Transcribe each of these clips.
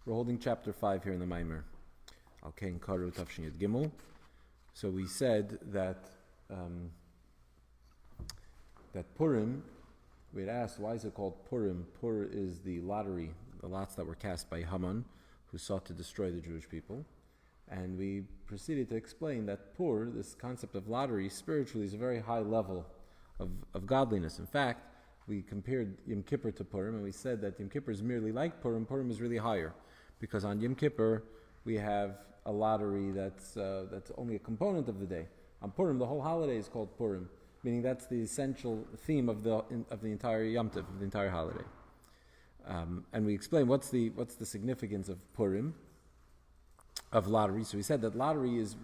We're holding chapter 5 here in the Maimer. Al Kein Karu Tafshin Yud Gimel. So we said that that Purim, we had asked, why is it called Purim? Pur is the lottery, the lots that were cast by Haman, who sought to destroy the Jewish people. And we proceeded to explain that Pur, this concept of lottery, spiritually is a very high level of godliness. In fact, we compared Yom Kippur to Purim, and we said that Yom Kippur is merely like Purim. Purim is really higher, because on Yom Kippur we have a lottery that's only a component of the day. On Purim, the whole holiday is called Purim, meaning that's the essential theme of the entire Yom Tov, of the entire holiday. And we explained what's the significance of Purim, of lottery. So we said that lottery is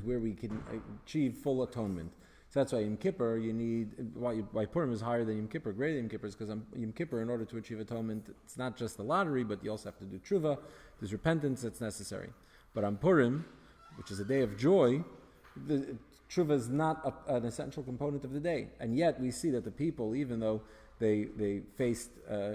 where we can achieve full atonement. So that's why Yom Kippur, you need, why Purim is higher than Yom Kippur, greater than Yom Kippur, is because on Yom Kippur, in order to achieve atonement, it's not just the lottery, but you also have to do tshuva, there's repentance that's necessary. But on Purim, which is a day of joy, the tshuva is not an essential component of the day. And yet we see that the people, even though they faced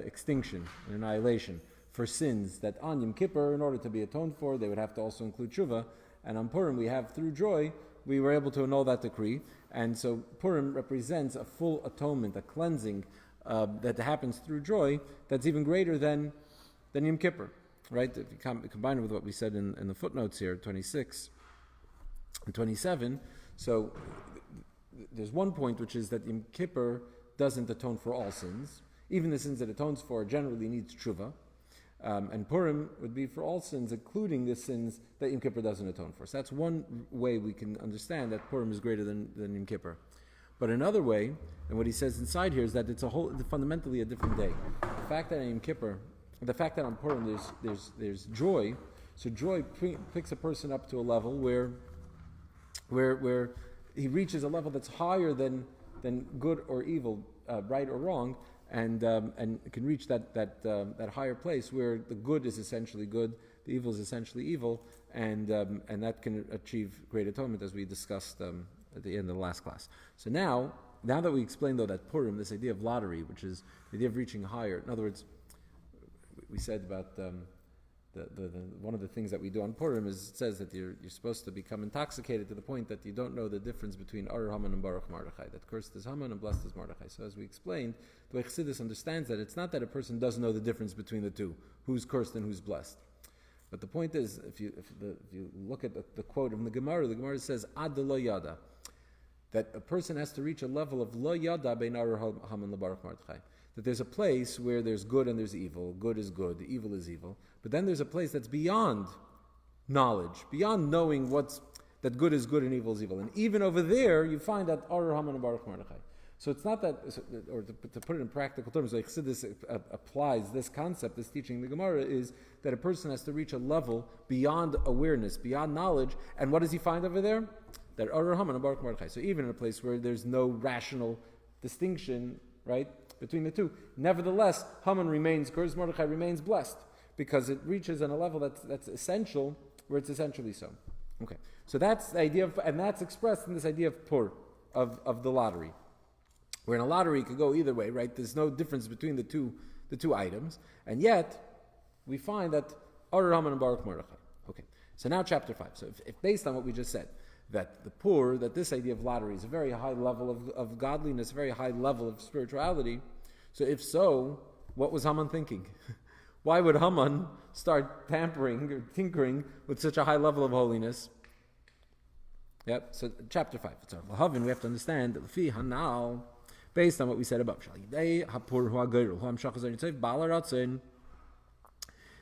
extinction and annihilation for sins, that on Yom Kippur, in order to be atoned for, they would have to also include tshuva. And on Purim, we have, through joy, we were able to annul that decree. And so Purim represents a full atonement, a cleansing that happens through joy that's even greater than Yom Kippur. Right? If you combine it with what we said in the footnotes here, 26 and 27, so there's one point, which is that Yom Kippur doesn't atone for all sins. Even the sins it atones for generally needs tshuva. And Purim would be for all sins, including the sins that Yom Kippur doesn't atone for. So that's one way we can understand that Purim is greater than Yom Kippur. But another way, and what he says inside here, is that it's fundamentally a different day. The fact that on Yom Kippur, the fact that on Purim there's joy, so joy picks a person up to a level where he reaches a level that's higher than good or evil, right or wrong, and can reach that higher place where the good is essentially good, the evil is essentially evil, and that can achieve great atonement, as we discussed at the end of the last class. So now that we explained, though, that Purim, this idea of lottery, which is the idea of reaching higher, in other words, we said about one of the things that we do on Purim is it says that you're supposed to become intoxicated to the point that you don't know the difference between Arur Haman and Baruch Mordechai, that cursed is Haman and blessed is Mordechai. So as we explained, the way Chassidus understands that, it's not that a person doesn't know the difference between the two, who's cursed and who's blessed. But the point is, if you look at the quote of the Gemara says, Ad lo yada, that a person has to reach a level of lo yada bein Arur Haman and Baruch Mordechai. That there's a place where there's good and there's evil. Good is good, the evil is evil. But then there's a place that's beyond knowledge, beyond knowing that good is good and evil is evil. And even over there, you find that Arur Haman and Baruch Mordechai. So it's not that, or to put it in practical terms, like Chassidus applies this concept, this teaching, the Gemara, is that a person has to reach a level beyond awareness, beyond knowledge. And what does he find over there? That Arur Haman and Baruch Mordechai. So even in a place where there's no rational distinction, right, between the two, nevertheless, Haman remains cursed, Mordechai remains blessed, because it reaches on a level that's essential, where it's essentially so. Okay, so that's the idea of, and that's expressed in this idea of Pur, of the lottery. Where in a lottery it could go either way, right? There's no difference between the two items, and yet we find that Arur Haman and Baruch Mordechai. Okay, so now chapter 5. So if based on what we just said, that the Pur, that this idea of lottery is a very high level of godliness, a very high level of spirituality. So if so, what was Haman thinking? Why would Haman start tampering or tinkering with such a high level of holiness? Yep, so chapter 5. We have to understand that based on what we said above,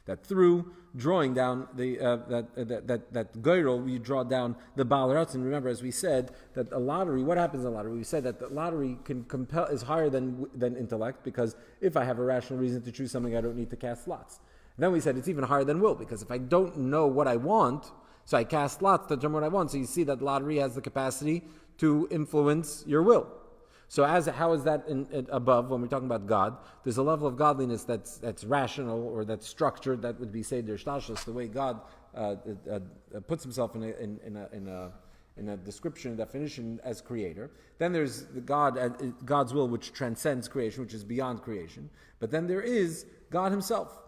that through drawing down that goyrel, you draw down the Baal Ratzon. Remember, as we said, that a lottery, what happens in a lottery? We said that the lottery is higher than intellect, because if I have a rational reason to choose something, I don't need to cast lots. And then we said it's even higher than will, because if I don't know what I want, so I cast lots to determine what I want. So you see that lottery has the capacity to influence your will. So how is that above when we're talking about God? There's a level of godliness that's rational, or that's structured. That would be Seder Shtashlis, the way God puts himself in a description, a definition as creator. Then there's God's will, which transcends creation, which is beyond creation. But then there is God himself.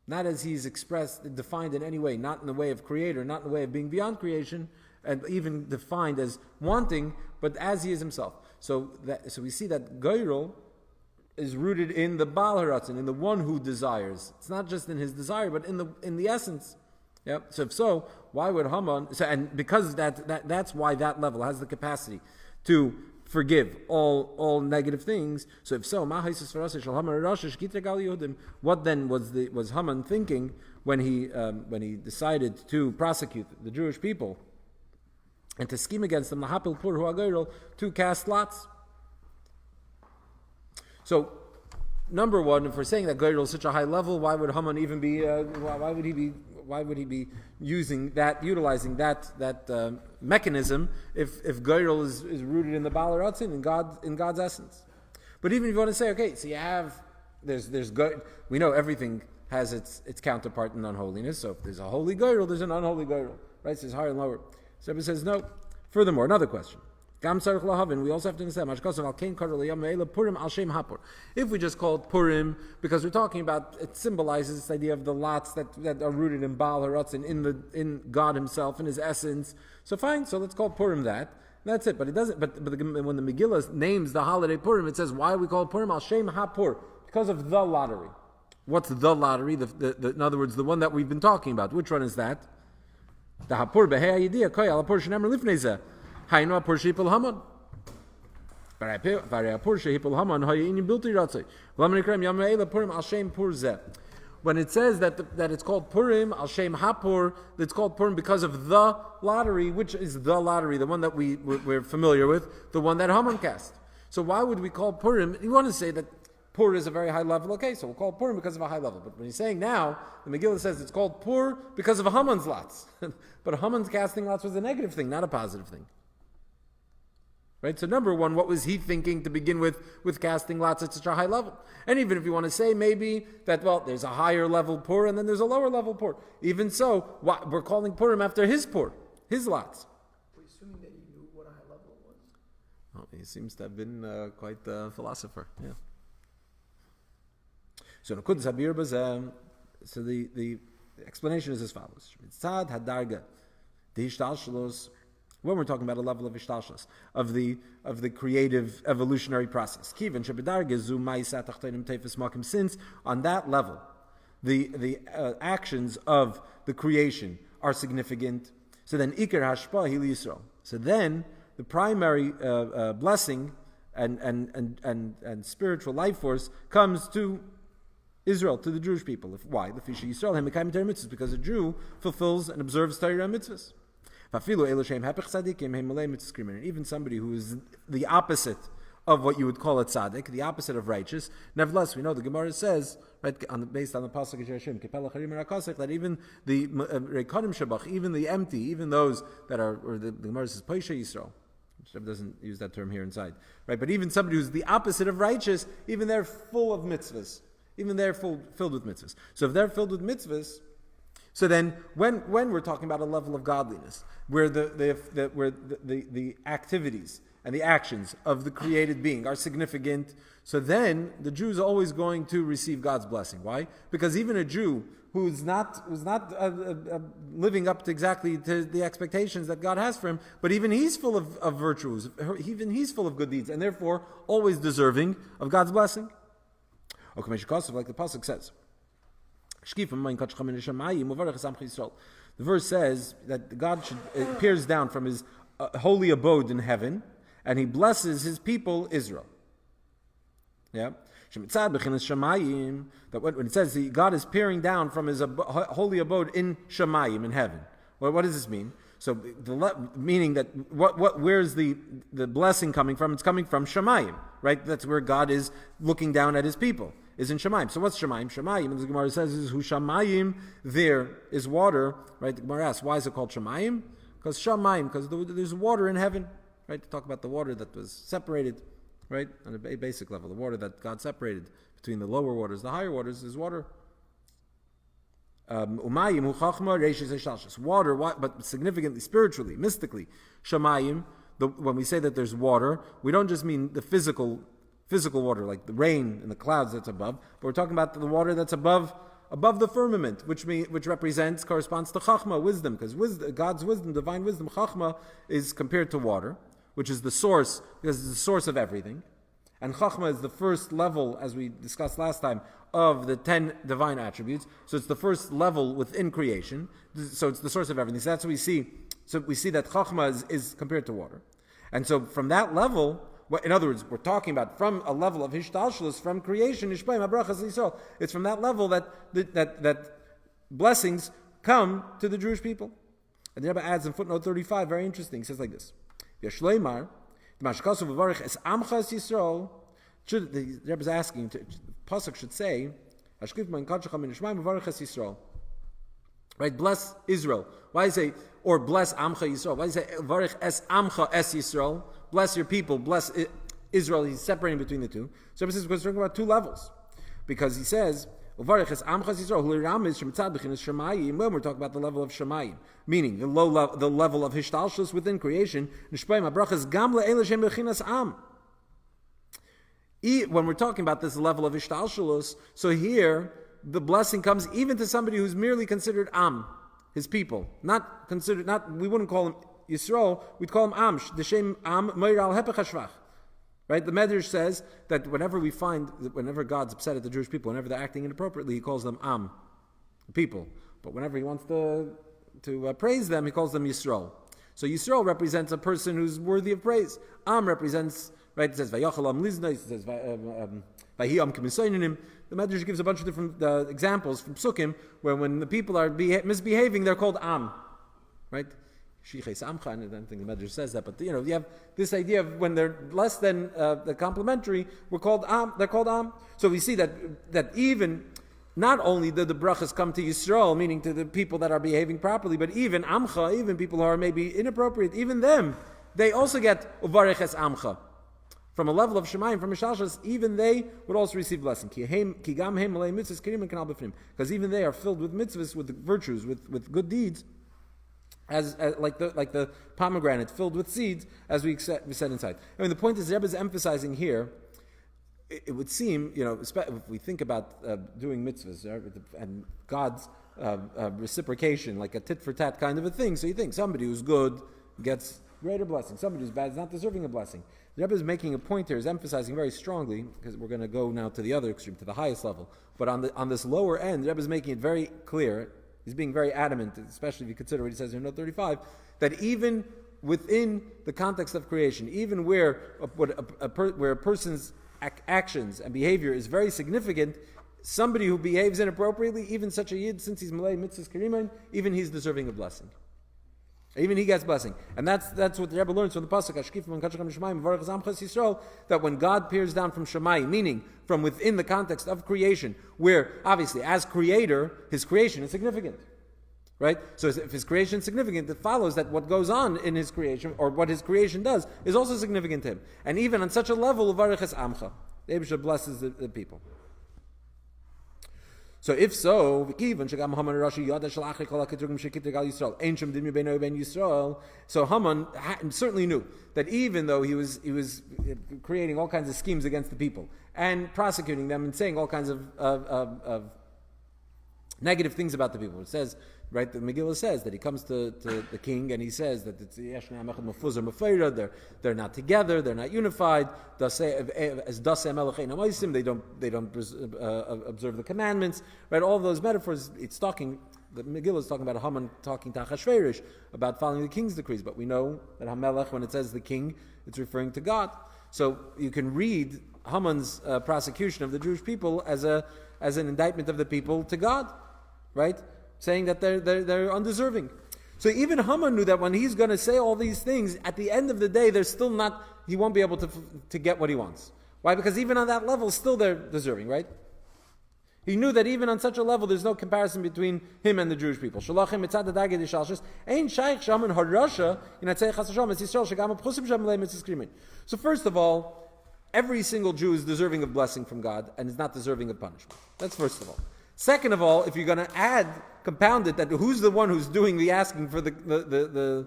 not as he's expressed, defined in any way, not in the way of creator, not in the way of being beyond creation, and even defined as wanting, but as he is himself. So we see that Geirul is rooted in the Baal Haratzin, in the one who desires. It's not just in his desire, but in the essence. Yep. So if so, why would Haman? And because that's why that level has the capacity to forgive all negative things. So if so, what then was Haman thinking when he decided to prosecute the Jewish people and to scheme against them, to cast lots? So, number one, if we're saying that Geirul is such a high level, why would Haman even be? Why would he be utilizing that mechanism if Geirul is rooted in the Baal Haratzin, in God's essence? But even if you want to say, okay, so you have there's good. We know everything has its counterpart in unholiness. So if there's a holy Geirul, there's an unholy Geirul, right? So there's higher and lower. So everybody says no. Furthermore, another question. We also have to understand, if we just call it Purim, because we're talking about, it symbolizes this idea of the lots that are rooted in Baal Haratzin, in God himself, in his essence. So fine, so let's call Purim that. That's it. But it doesn't. But when the Megillah names the holiday Purim, it says, why we call it Purim? Al Shem HaPur, because of the lottery. What's the lottery? In other words, the one that we've been talking about. Which one is that? The Hapur Behei Yidiyah Koy Al Hapur Shenemar Lifnei Hainu Hapur Sheipul Haman. Varei Hapur Sheipul Haman Hayin Bilti Ratzei. V'lamin Yikrem Yamei Eila Purim Al Shem Pur Zeh. When it says that it's called Purim Al Shem Hapur, it's called Purim because of the lottery, which is the lottery, the one that we're familiar with, the one that Haman cast. So why would we call Purim? You want to say that Pur is a very high level. Okay, so we'll call it Purim because of a high level. But when he's saying now, the Megillah says it's called Pur because of Haman's lots. But Haman's casting lots was a negative thing, not a positive thing. Right? So number one, what was he thinking to begin with casting lots at such a high level? And even if you want to say maybe that, well, there's a higher level Pur and then there's a lower level Pur. Even so, we're calling Purim after his Pur, his lots. We're assuming that he knew what a high level it was. Well, he seems to have been quite a philosopher, yeah. So the explanation is as follows. When we're talking about a level of ishtalshalos, of the creative evolutionary process. Since on that level, the actions of the creation are significant, so then ikar hashpa hil Yisrael. So then the primary blessing and spiritual life force comes to Israel, to the Jewish people. Why? The Fisha Yisrael, mitzvahs, because a Jew fulfills and observes Torah mitzvahs. And even somebody who is the opposite of what you would call a tzaddik, the opposite of righteous, nevertheless, we know the Gemara says, right, based on the pasuk of Yeshim, that even the rekodim shabach, even the empty, even those that are, or the Gemara says, Paisha Yisrael, which doesn't use that term here inside, right? But even somebody who's the opposite of righteous, even they're full of mitzvahs. Even they're filled with mitzvahs. So if they're filled with mitzvahs, so then when we're talking about a level of godliness, where the activities and the actions of the created being are significant, so then the Jew is always going to receive God's blessing. Why? Because even a Jew who's not living up to exactly to the expectations that God has for him, but even he's full of virtues, even he's full of good deeds, and therefore always deserving of God's blessing. Like the pasuk says, the verse says that God appears down from his holy abode in heaven, and he blesses his people Israel. Yeah, that when it says God is peering down from his holy abode in Shemayim, in heaven. Well, what does this mean? So, meaning that where's the blessing coming from? It's coming from Shemayim, right? That's where God is looking down at his people. Is in Shemayim. So what's Shemayim? Shemayim, as the Gemara says, is Hu Shemayim, there is water, right? The Gemara asks, why is it called Shemayim? Because Shemayim, because there's water in heaven, right? To talk about the water that was separated, right? On a basic level, the water that God separated between the lower waters, the higher waters, is water. Umayim, Hu Chachma, Reishis Eshalshis. Water, but significantly, spiritually, mystically, Shemayim, when we say that there's water, we don't just mean the physical water, like the rain and the clouds that's above, but we're talking about the water that's above above the firmament, which corresponds to chachma, wisdom, because God's wisdom, divine wisdom, chachma, is compared to water, which is the source, because it's the source of everything. And chachma is the first level, as we discussed last time, of the 10 divine attributes. So it's the first level within creation. So it's the source of everything. So that's what we see. So we see that chachma is compared to water. And so from that level, in other words, we're talking about from a level of hishtalshlus, from creation, it's from that level that blessings come to the Jewish people. And the Rebbe adds in footnote 35, very interesting, he says like this. The Rebbe is asking, the Pasuk should say, right, bless Israel. Why does he say, or bless Amcha Yisrael? Why does he say, Varich es Amcha es Yisrael? Bless your people, bless Israel. He's separating between the two. So Rebbe says, we're talking about two levels. Because he says, Varich es Amcha es Yisrael, when we're talking about the level of Shemayim, meaning the level of Hishtalshus within creation, when we're talking about this level of Ishtalshalus, so here the blessing comes even to somebody who's merely considered Am, his people. We wouldn't call him Yisrael, we'd call him Am, the Shem Am, Meir al Hepech HaShvach. Right? The Medrash says that whenever God's upset at the Jewish people, whenever they're acting inappropriately, he calls them Am, the people. But whenever he wants to praise them, he calls them Yisrael. So Yisrael represents a person who's worthy of praise. Am represents, right, it says Vayochalam Lizna, it says Vahiyam Kimisoinim. The Medrash gives a bunch of different examples from Sukkim where when the people are misbehaving, they're called Am. Right? Shiches Amcha, and I don't think the Medrash says that, but you have this idea of when they're less than the complementary, they're called Am. So we see that even not only did the brachas come to Yisrael, meaning to the people that are behaving properly, but even Amcha, even people who are maybe inappropriate, even them, they also get Uvarech es Amcha. From a level of Shemayim, from Mishalshas, even they would also receive blessing. Because even they are filled with mitzvahs, with virtues, with good deeds, as like the pomegranate filled with seeds, as we said inside. I mean, the point is, Rebbe is emphasizing here. It would seem, if we think about doing mitzvahs and God's reciprocation, like a tit for tat kind of a thing. So you think somebody who's good gets greater blessing. Somebody who's bad is not deserving of blessing. The Rebbe is making a point here, is emphasizing very strongly, because we're going to go now to the other extreme, to the highest level. But on this lower end, the Rebbe is making it very clear. He's being very adamant, especially if you consider what he says in note 35, that even within the context of creation, even where a person's actions and behavior is very significant, somebody who behaves inappropriately, even such a yid, since he's malay mitzvahs kariman, even he's deserving of blessing. Even he gets blessing. And that's what the Rebbe learns from the Pasuk, that when God peers down from Shemayim, meaning from within the context of creation, where obviously as creator, his creation is significant. Right? So if his creation is significant, it follows that what goes on in his creation, or what his creation does, is also significant to him. And even on such a level, Uvarech es Amcha, the Eibusha blesses the people. So if so, so Haman certainly knew that even though he was creating all kinds of schemes against the people and prosecuting them and saying all kinds of negative things about the people, it says, right, the Megillah says that he comes to the king and he says that it's they're not together, they're not unified. They don't observe the commandments. Right, all of those metaphors. The Megillah is talking about Haman talking to Achashverosh about following the king's decrees. But we know that Hamelech, when it says the king, it's referring to God. So you can read Haman's prosecution of the Jewish people as an indictment of the people to God, right? Saying that they're undeserving. So even Haman knew that when he's going to say all these things, at the end of the day, he won't be able to get what he wants. Why? Because even on that level, still they're deserving, right? He knew that even on such a level, there's no comparison between him and the Jewish people. So first of all, every single Jew is deserving of blessing from God and is not deserving of punishment. That's first of all. Second of all, if you're going to compound it, that who's the one who's doing the asking for the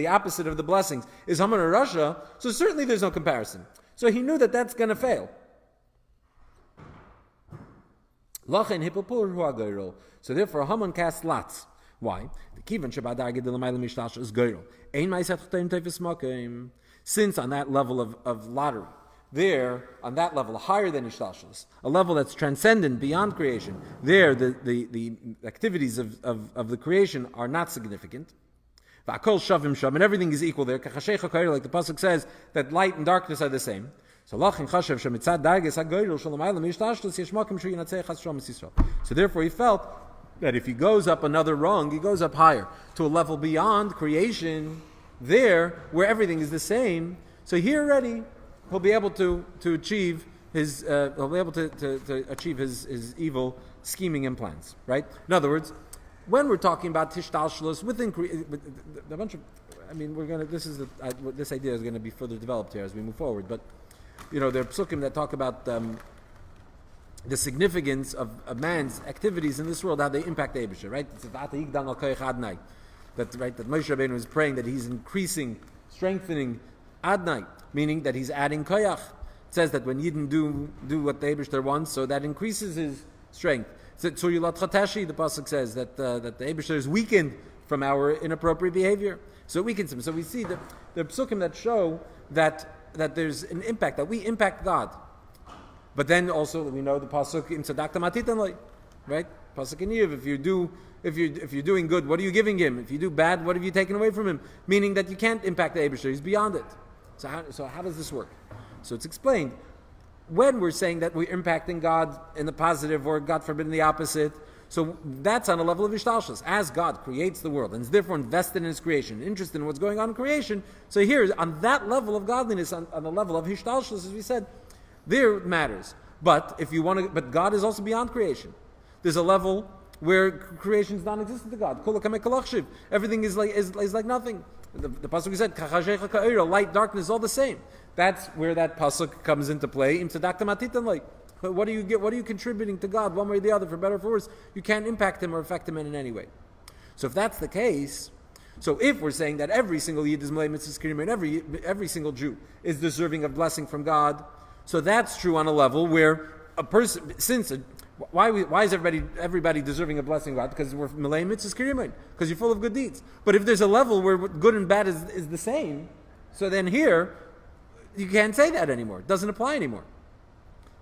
opposite of the blessings is Haman or Rasha, so certainly there's no comparison. So he knew that that's going to fail. Lachen hippopur hu agoyrol. So therefore Haman cast lots. Why? The kivan shabadarge de l'mayla mishtash is goyrol. Ein ma'isat ch'tayim teifis makim. Since on that level of lottery, there, on that level, higher than Ishtalshalos, a level that's transcendent beyond creation, there the activities of the creation are not significant. V'akol shavim shav, and everything is equal there. Kachashecha kair, like the pasuk says, that light and darkness are the same. So lachin chashav shemitzad darges hagoyrol shalamayla mishtalshalos yeshmakim shu yinatzei chas shom Yisrael. So therefore he felt that if he goes up another rung, he goes up higher to a level beyond creation, there where everything is the same. So here already he'll be able to achieve his achieve his evil scheming and plans. Right? In other words, when we're talking about tishtalshalos within a bunch of, we're gonna. This idea is going to be further developed here as we move forward. But there are psukim that talk about the significance of man's activities in this world, how they impact the Eibusher, right? That Moshe Rabbeinu is praying that he's increasing, strengthening Adnai, meaning that he's adding koyach. It says that when Yidden do what the Eibusher wants, so that increases his strength. The pasuk says that the Eibusher is weakened from our inappropriate behavior, so it weakens him. So we see that the psukim that show that there's an impact, that we impact God. But then also we know the pasuk in tzedakta matitan, right? Pasuk in Yiv, if you're doing good, what are you giving him? If you do bad, what have you taken away from him? Meaning that you can't impact the Eibusher; he's beyond it. So how does this work? So it's explained when we're saying that we're impacting God in the positive, or God forbid in the opposite. So that's on a level of ishtalshus. As God creates the world and is therefore invested in His creation, interested in what's going on in creation. So here, on that level of godliness, on the level of ishtalshus, as we said, there it matters. But if you want to, but God is also beyond creation. There's a level where creation is non-existent to God. Everything is like nothing. The pasuk said, light, darkness, all the same. That's where that pasuk comes into play. What are you contributing to God, one way or the other, for better or for worse? You can't impact Him or affect Him in any way. So if that's the case, so if we're saying that every single Yid is Malay Mitzvahs Kirim, and every single Jew is deserving of blessing from God, so that's true on a level where a person, why is everybody deserving of blessing God? Because we're Malay Mitzvahs Kirim, because you're full of good deeds. But if there's a level where good and bad is the same, so then here, you can't say that anymore. It doesn't apply anymore.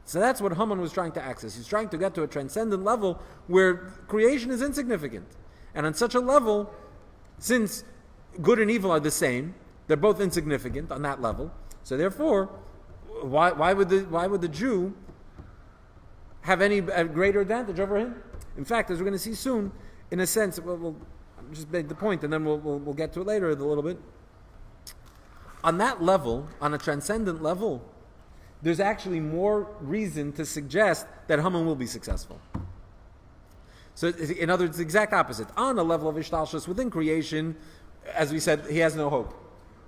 So that's what Haman was trying to access. He's trying to get to a transcendent level where creation is insignificant. And on such a level, since good and evil are the same, they're both insignificant on that level. So therefore, why would the Jew have any greater advantage over him? In fact, as we're going to see soon, in a sense, we'll just make the point, and then we'll get to it later a little bit. On that level, on a transcendent level, there's actually more reason to suggest that Haman will be successful. So, in other words, the exact opposite. On a level of ishtalshus within creation, as we said, he has no hope.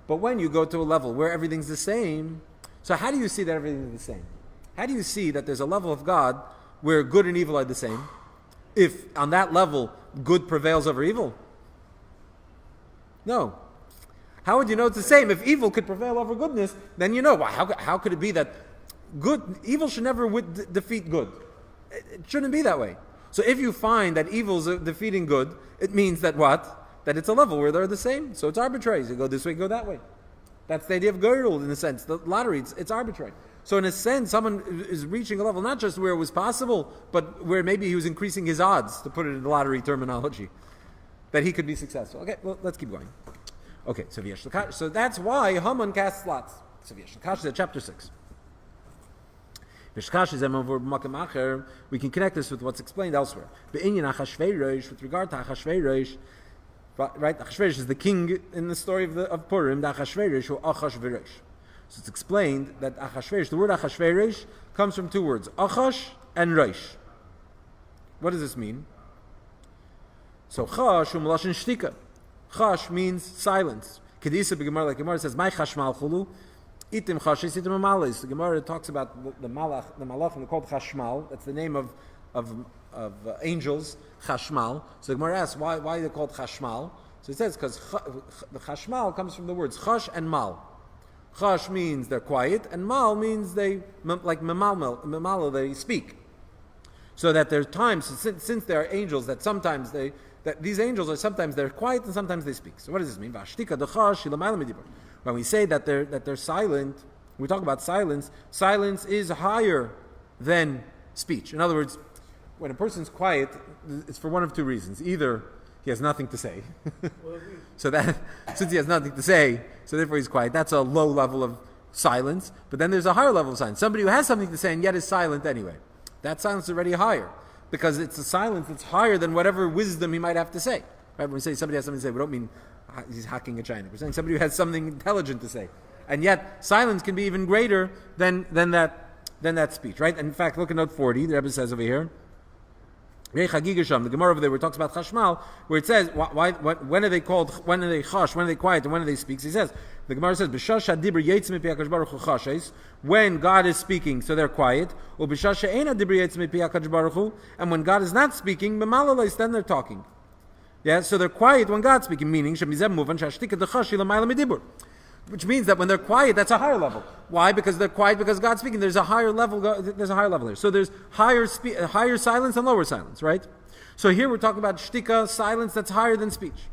But when you go to a level where everything's the same, so how do you see that everything is the same? How do you see that there's a level of God where good and evil are the same? If on that level, good prevails over evil? No. How would you know it's the same? If evil could prevail over goodness, then you know. How could it be that evil should never defeat good? It shouldn't be that way. So if you find that evil is defeating good, it means that what? That it's a level where they're the same. So it's arbitrary. So you go this way, go that way. That's the idea of girdle in a sense. The lottery, it's arbitrary. So in a sense, someone is reaching a level not just where it was possible, but where maybe he was increasing his odds, to put it in the lottery terminology, that he could be successful. Okay, well, let's keep going. Okay, so that's why Haman casts lots. So chapter 6. We can connect this with what's explained elsewhere. With regard to Achashverosh, right? Achashverosh is the king in the story of Purim. The Achashverosh or Achashverosh. So it's explained that Achashverosh, the word Achashverosh, comes from two words, Achash and Rosh. What does this mean? So Chash u'Malashon Shtika. Chash means silence. Kedisa b'Gemara, like Gemara says, "My chashmal chulu, itim chashes itim amalis." The Gemara talks about the malachim. They're called chashmal. That's the name of angels. Chashmal. So the Gemara asks, why they're called chashmal? So it says because the chashmal comes from the words chash and mal. Chash means they're quiet, and mal means they like memal, they speak. So that there are times, since there are angels that sometimes these angels are sometimes they're quiet and sometimes they speak. So what does this mean? When we say that they're silent, we talk about silence. Silence is higher than speech. In other words, when a person's quiet, it's for one of two reasons. Either he has nothing to say, so that since he has nothing to say, so therefore he's quiet. That's a low level of silence. But then there's a higher level of silence. Somebody who has something to say and yet is silent anyway. That silence is already higher because it's a silence that's higher than whatever wisdom he might have to say. Right? When we say somebody has something to say, we don't mean he's hacking a China. We're saying somebody who has something intelligent to say, and yet silence can be even greater than that speech. Right? And in fact, look at note 40. The Rebbe says over here. The Gemara over there where it talks about chashmal, where it says when are they called, when are they chash, when are they quiet, and when are they speak? So he says, the Gemara says, when God is speaking, so they're quiet. And when God is not speaking, then they're talking. Yeah, so they're quiet when God's speaking, meaning which means that when they're quiet, that's a higher level. Why? Because they're quiet because God's speaking. There's a higher level. There's a higher level here. So there's higher silence and lower silence, right? So here we're talking about shtika, silence that's higher than speech.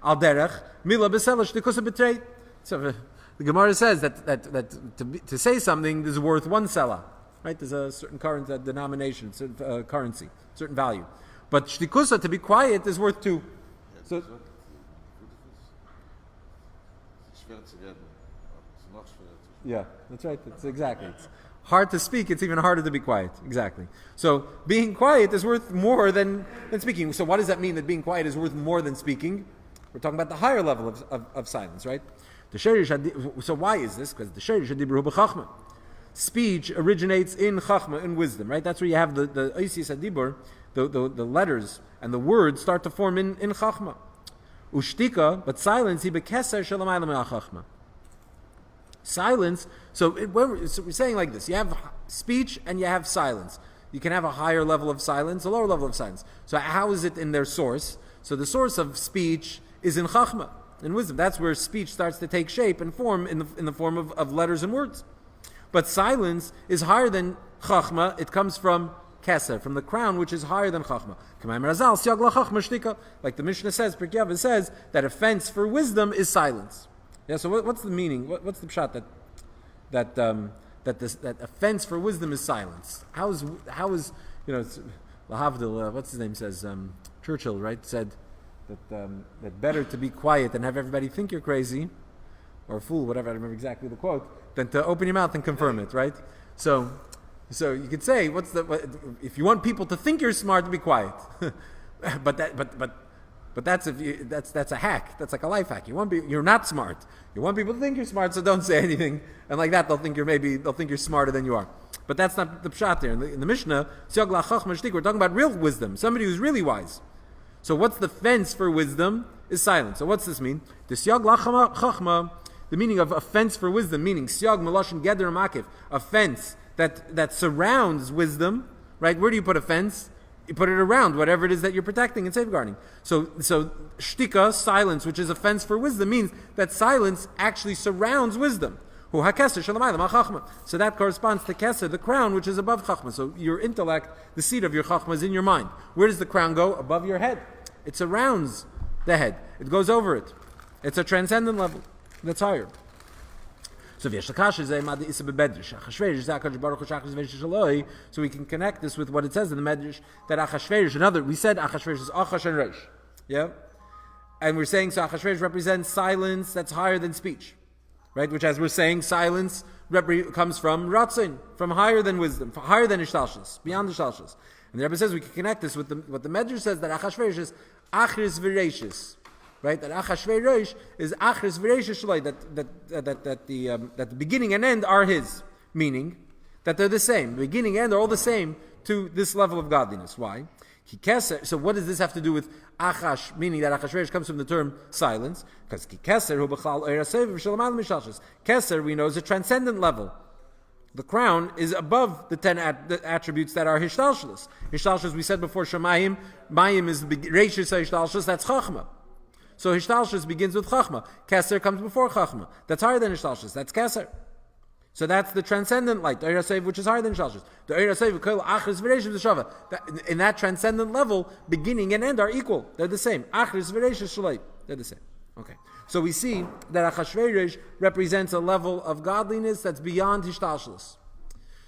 Al derech mila besela shtikusa betrayed. So the Gemara says that to say something is worth one sela, right? There's a certain current denomination, certain currency, certain value. But shtikusa, to be quiet, is worth two. So. Yeah, that's right. It's exactly. It's hard to speak. It's even harder to be quiet. Exactly. So being quiet is worth more than speaking. So what does that mean that being quiet is worth more than speaking? We're talking about the higher level of silence, right? So why is this? Because the sherish hadibru b'chachma. Speech originates in chachma, in wisdom, right? That's where you have the oisis hadibur, the letters and the words start to form in chachma. Ushtika, but silence, he bekeser shalamayla me'achachma. Silence, so we're saying like this, you have speech and you have silence. You can have a higher level of silence, a lower level of silence. So how is it in their source? So the source of speech is in chachma, in wisdom. That's where speech starts to take shape and form in the form of letters and words. But silence is higher than chachma. It comes from keser, from the crown, which is higher than chachma. Like the Mishnah says, Pirkei Avos says, that a fence for wisdom is silence. Yeah, so what's the meaning? What's the pshat that a fence for wisdom is silence? How is Lahavdil? What's his name says? Churchill, right? Said that better to be quiet and have everybody think you're crazy, or a fool, whatever. I don't remember exactly the quote, than to open your mouth and confirm it, right? So you could say, if you want people to think you're smart, be quiet. But that's a hack. That's like a life hack. You're not smart. You want people to think you're smart, so don't say anything. And like that, they'll think you're smarter than you are. But that's not the pshat there. In the Mishnah, we're talking about real wisdom, somebody who's really wise. So what's the fence for wisdom? Is silence. So what's this mean? The siag lachama, the meaning of a fence for wisdom, meaning siag meloshin geder makif, a fence that surrounds wisdom. Right? Where do you put a fence? You put it around whatever it is that you're protecting and safeguarding. So shtika, silence, which is a fence for wisdom, means that silence actually surrounds wisdom. So that corresponds to keser, the crown, which is above chachma. So your intellect, the seat of your chachma is in your mind. Where does the crown go? Above your head. It surrounds the head. It goes over it. It's a transcendent level that's higher. So we can connect this with what it says in the Medrash that Achashverosh. We said Achashverosh is Achash and Rosh, yeah, and we're saying so Achashverosh represents silence that's higher than speech, right? Which, as we're saying, silence comes from Ratzin, from higher than wisdom, higher than Ishtalshus, beyond Ishtalshus. And the Rebbe says we can connect this with what the Medrash says that Achashverosh is Achris V'Reishis. Right, that Achashverosh is Achris V'Reishis Shaloi, that the beginning and end are his, meaning that they're the same. The beginning and end are all the same to this level of godliness. Why? So what does this have to do with Achash, meaning that Achashverosh comes from the term silence? Because Keser, we know, is a transcendent level. The crown is above the 10 attributes that are Hishtalshalus. Hishtalshalus, we said before, Shemayim, Mayim is the Reishis Hishtalshalus, that's Chachma. So Hishtalshus begins with Chachma. Keser comes before Chachma. That's higher than Hishtalshus. That's Keser. So that's the transcendent light, the Eir HaSeiv, which is higher than Shalshus. The Eir HaSeiv, Kol Achris V'Reishis V'Shava. In that transcendent level, beginning and end are equal. They're the same. Achris V'Reishis Shalei. They're the same. Okay. So we see that Achashverosh represents a level of godliness that's beyond Hishtalshelus.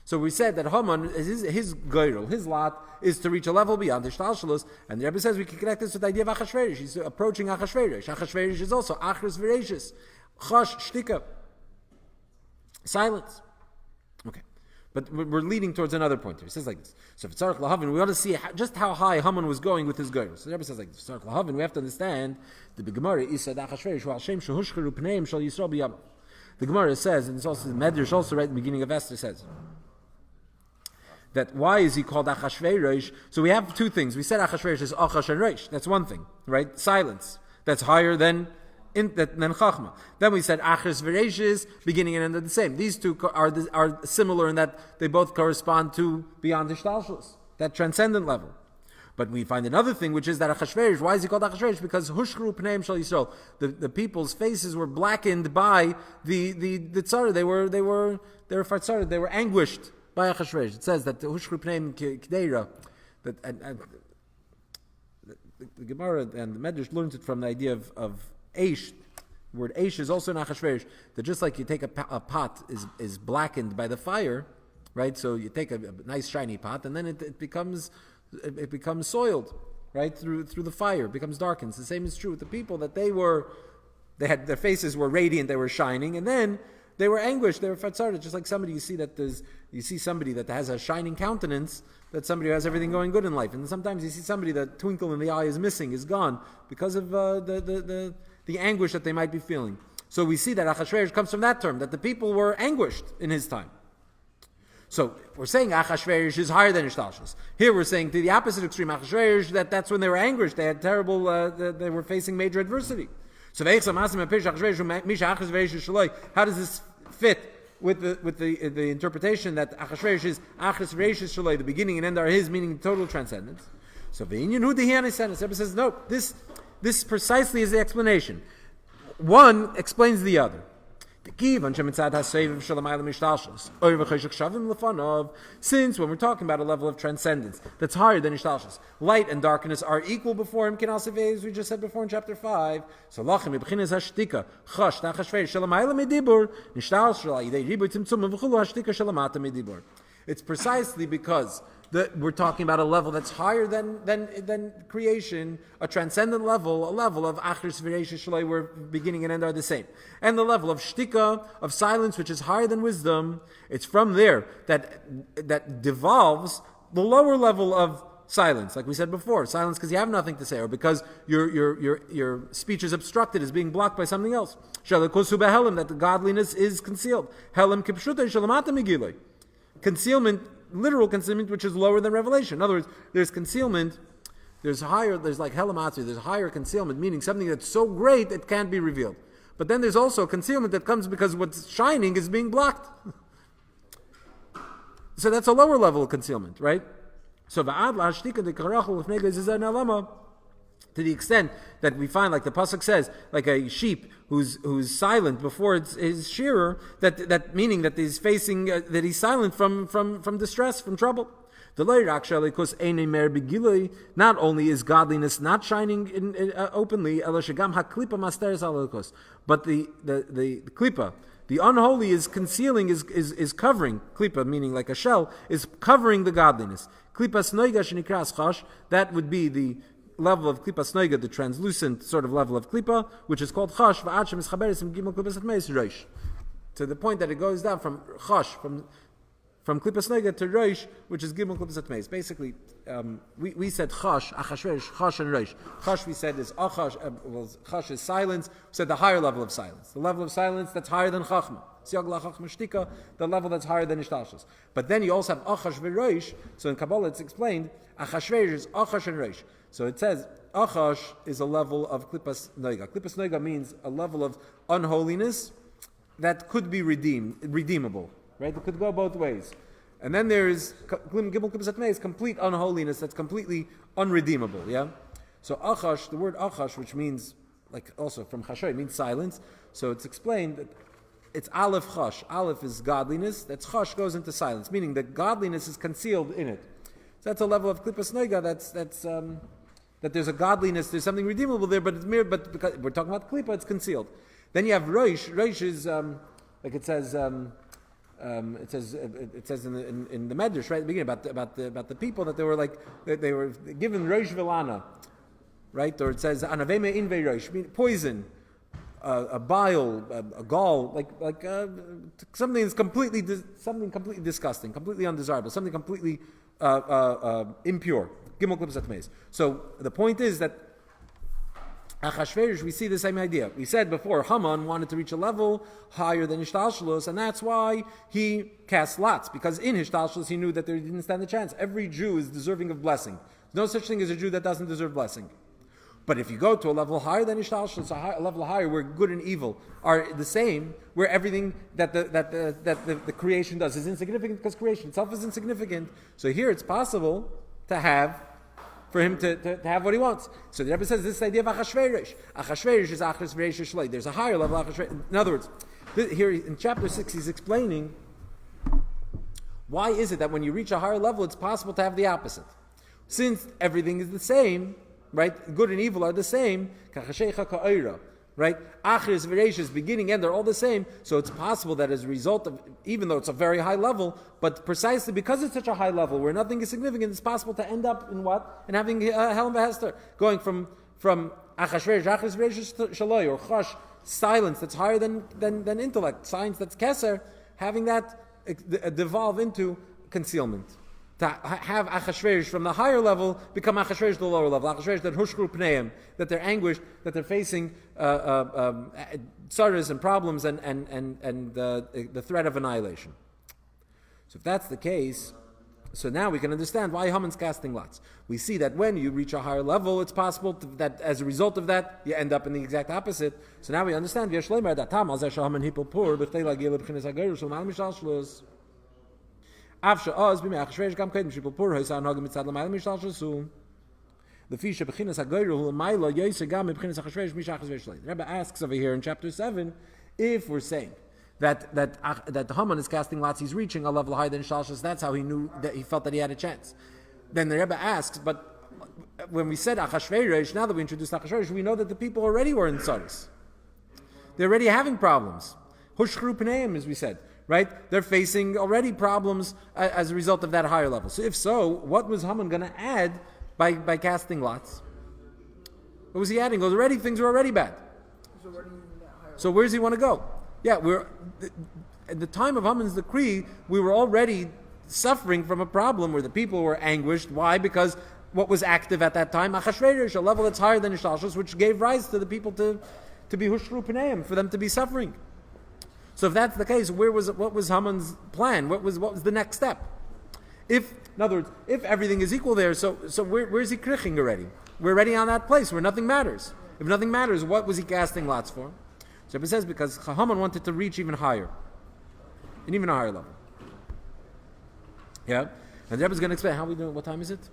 So we said that Haman, his goyrel, his lot, is to reach a level beyond Hishtalshelus, and the Rebbe says we can connect this with the idea of Achashverosh. He's approaching Achashverosh. Achashverosh is also Achris V'Reishis. Chash Shtika. Silence. Okay. But we're leading towards another point here. He says like this. So if it's Tzarech Lahavin, we want to see just how high Haman was going with his goyrel. So the Rebbe says like this. Tzarech Lahavin, we have to understand the Gemara is said Achashverosh Al Shem Shehushcheru Pneim Shal Yisrael B'Yam. The Gemara says, and it's also the Medrash also right at the beginning of Esther says, that why is he called Achashverosh? So we have two things. We said Achashverosh is Achash and Reish. That's one thing, right? Silence. That's higher than Chachma. Then we said Achris V'Reishis, beginning and end are the same. These two are similar in that they both correspond to beyond Hishtalshelus, that transcendent level. But we find another thing, which is that Achashverosh, why is he called Achashverosh? Because Hushchru Pneim Shal Yisrael, the people's faces were blackened by the tzara. They were fatzara. They were anguished by Achashverosh. It says that the Hushchru Pneim Kdeira, that the Gemara and the Medrash learns it from the idea of Eish. The word Eish is also in Achashverosh, that just like you take a pot is blackened by the fire, right? So you take a nice shiny pot and then it becomes soiled, right? Through the fire, it becomes darkened. The same is true with the people, that their faces were radiant, they were shining, and then they were anguished, they were fatzarda, just like somebody you see somebody that has a shining countenance, that somebody who has everything going good in life. And sometimes you see somebody that twinkle in the eye is missing, is gone, because of the anguish that they might be feeling. So we see that Achashverosh comes from that term, that the people were anguished in his time. So we're saying Achashverosh is higher than Hishtalshelus. Here we're saying to the opposite extreme, Achashverosh, that's when they were anguished, they had terrible, they were facing major adversity. So how does this fit with the interpretation that Achashverosh is Achris V'Reishis Shaloi, the beginning and end are his, meaning total transcendence? So the Inyan Hu Dehianis says no. This precisely is the explanation. One explains the other. Since when we're talking about a level of transcendence that's higher than Hishtalshelus, light and darkness are equal before him, as we just said before in chapter 5. So it's precisely because we're talking about a level that's higher than creation, a transcendent level, a level of Achris V'Reishis Shalei, where beginning and end are the same. And the level of Shtika, of silence, which is higher than wisdom, it's from there that devolves the lower level of silence, like we said before. Silence because you have nothing to say, or because your speech is obstructed, is being blocked by something else. That the godliness is concealed. Concealment, literal concealment, which is lower than revelation. In other words, there's concealment, there's like helamatsu, there's higher concealment, meaning something that's so great it can't be revealed. But then there's also concealment that comes because what's shining is being blocked. So that's a lower level of concealment, right? So to the extent that we find, like the pasuk says, like a sheep who's silent before his shearer, that meaning that he's facing that he's silent from distress, from trouble. Not only is godliness not shining openly, but the klipa, the unholy, is concealing, is covering. Klipa, meaning like a shell, is covering the godliness. Klipas noiga shenikras chash, that would be the level of klipas noiga, the translucent sort of level of klipa, which is called chash. To the point that it goes down from chash, from klipas noiga to roish, which is gimel klipas atmeis. Basically, we said chash, achashverosh, chash and roish. Chash we said is achash. Chash is silence. We said the higher level of silence, the level of silence that's higher than chachma. The level that's higher than Hishtalshelus. But then you also have achash v'roish. So in Kabbalah it's explained achashverosh is achash and roish. So it says achash is a level of klipas noiga. Klipas noiga means a level of unholiness that could be redeemable. Right? It could go both ways. And then there is complete unholiness that's completely unredeemable. Yeah. So achash, the word achash, which means like also from chashoy, means silence. So it's explained that it's Aleph Chosh. Aleph is godliness. That's Chosh goes into silence, meaning that godliness is concealed in it. So that's a level of Klippas Noiga. That there's a godliness, there's something redeemable there, but it's mere. But because we're talking about Klippa, it's concealed. Then you have Rosh. Rosh is like it says. It says in the Medrash right at the beginning about the people that they were given Rosh Vilana, right? Or it says Anaveme Inve Rosh, poison, a bile, a gall, like something that's completely disgusting, completely undesirable, something completely impure. Gimel Klippos Atmeis. So the point is that Achashverosh, we see the same idea. We said before, Haman wanted to reach a level higher than Hishtalshalos, and that's why he cast lots, because in Hishtalshalos he knew that they didn't stand a chance. Every Jew is deserving of blessing. There's no such thing as a Jew that doesn't deserve blessing. But if you go to a level higher than Hishtalshalos, a level higher where good and evil are the same, where everything that the creation does is insignificant because creation itself is insignificant. So here it's possible for him to have what he wants. So the Rebbe says this idea of Achashverosh. Achashverosh is Achashverosh Shlei. There's a higher level of Achashverosh. In other words, here in chapter 6 he's explaining why is it that when you reach a higher level it's possible to have the opposite. Since everything is the same, right? Good and evil are the same. Right? Achris, Vereishis, beginning, end are all the same. So it's possible that as a result of, even though it's a very high level, but precisely because it's such a high level where nothing is significant, it's possible to end up in what? In having Hel and Behester. Going from Achashverosh, Achris, Vereishis, Shaloi, or Chosh, silence that's higher than intellect, science that's Keser, having that devolve into concealment. To have Achashverosh from the higher level become Achashverosh the lower level. Achashverosh that hushkru pneim, that they're anguished, that they're facing sorrows and problems and the threat of annihilation. So if that's the case, so now we can understand why Haman's casting lots. We see that when you reach a higher level, it's possible that as a result of that, you end up in the exact opposite. So now we understand the Rebbe asks over here in chapter 7 if we're saying that Haman is casting lots, he's reaching a level higher than Shalshas, that's how he knew that he felt that he had a chance. Then the Rebbe asks, but when we said Achashverosh, now that we introduced Achashverosh, we know that the people already were in tzaros. They're already having problems. Hushchru pneim, as we said. Right? They're facing already problems as a result of that higher level. So if so, what was Haman going to add by casting lots? What was he adding? Already things were already bad. So where does he want to go? Yeah, at the time of Haman's decree, we were already suffering from a problem where the people were anguished. Why? Because what was active at that time? Achashverosh, a level that's higher than Hishtalshalos, which gave rise to the people to be hushru pneim, for them to be suffering. So if that's the case, what was Haman's plan? What was the next step? In other words, if everything is equal there, so where's he kriching already? We're already on that place where nothing matters. If nothing matters, what was he casting lots for? So it says because Haman wanted to reach even higher, an even higher level. Yeah, and the Rebbe is going to explain how we do it. What time is it?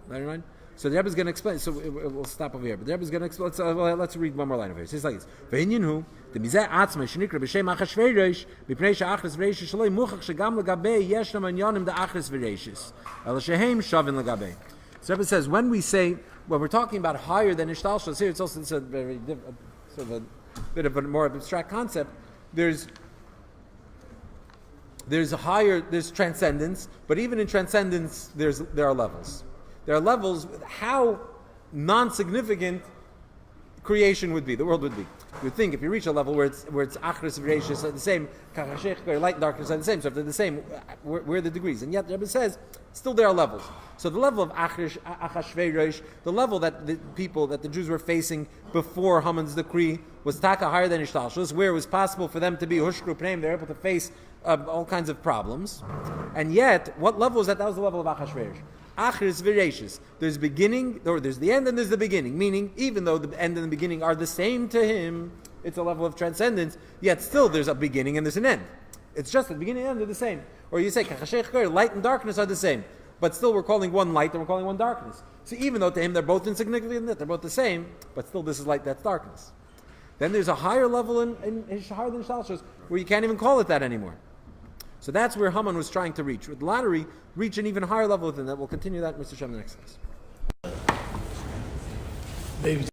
9:09. So the Rebbe is going to explain. So we'll stop over here. But the Rebbe is going to explain. Let's read one more line over here. It says like this: "Ve'inyanhu demizeh atzma shenikra b'shem Achashverosh b'pnei she'achris v'reishis shaloi muchach shegam legabei yeshna manyanim de'achris v'reishis el shehem shavin legabei." So the Rebbe says when we're talking about higher than Hishtalshalos here, it's a very sort of a bit of a more abstract concept. There's transcendence, but even in transcendence, there are levels. There are levels with how non-significant creation would be, the world would be. You would think if you reach a level where it's achris v'reishis are the same, light and darkness are the same, so if they're the same, where are the degrees? And yet the Rebbe says, still there are levels. So the level of Achashverosh, the level that the Jews were facing before Haman's decree was taka higher than Hishtalshalos, where it was possible for them to be hushkru pneim, they're able to face all kinds of problems. And yet, what level was that? That was the level of Achashverosh. Achris v'reishis. There's beginning, or there's the end and there's the beginning. Meaning, even though the end and the beginning are the same to him, it's a level of transcendence, yet still there's a beginning and there's an end. It's just the beginning and end are the same. Or you say, light and darkness are the same. But still we're calling one light and we're calling one darkness. So even though to him they're both insignificant, they're both the same, but still this is light, that's darkness. then there's a higher level in higher than Shalshos where you can't even call it that anymore. So that's where Haman was trying to reach. With lottery, reach an even higher level than that. We'll continue that, Mr. Shem, the next class.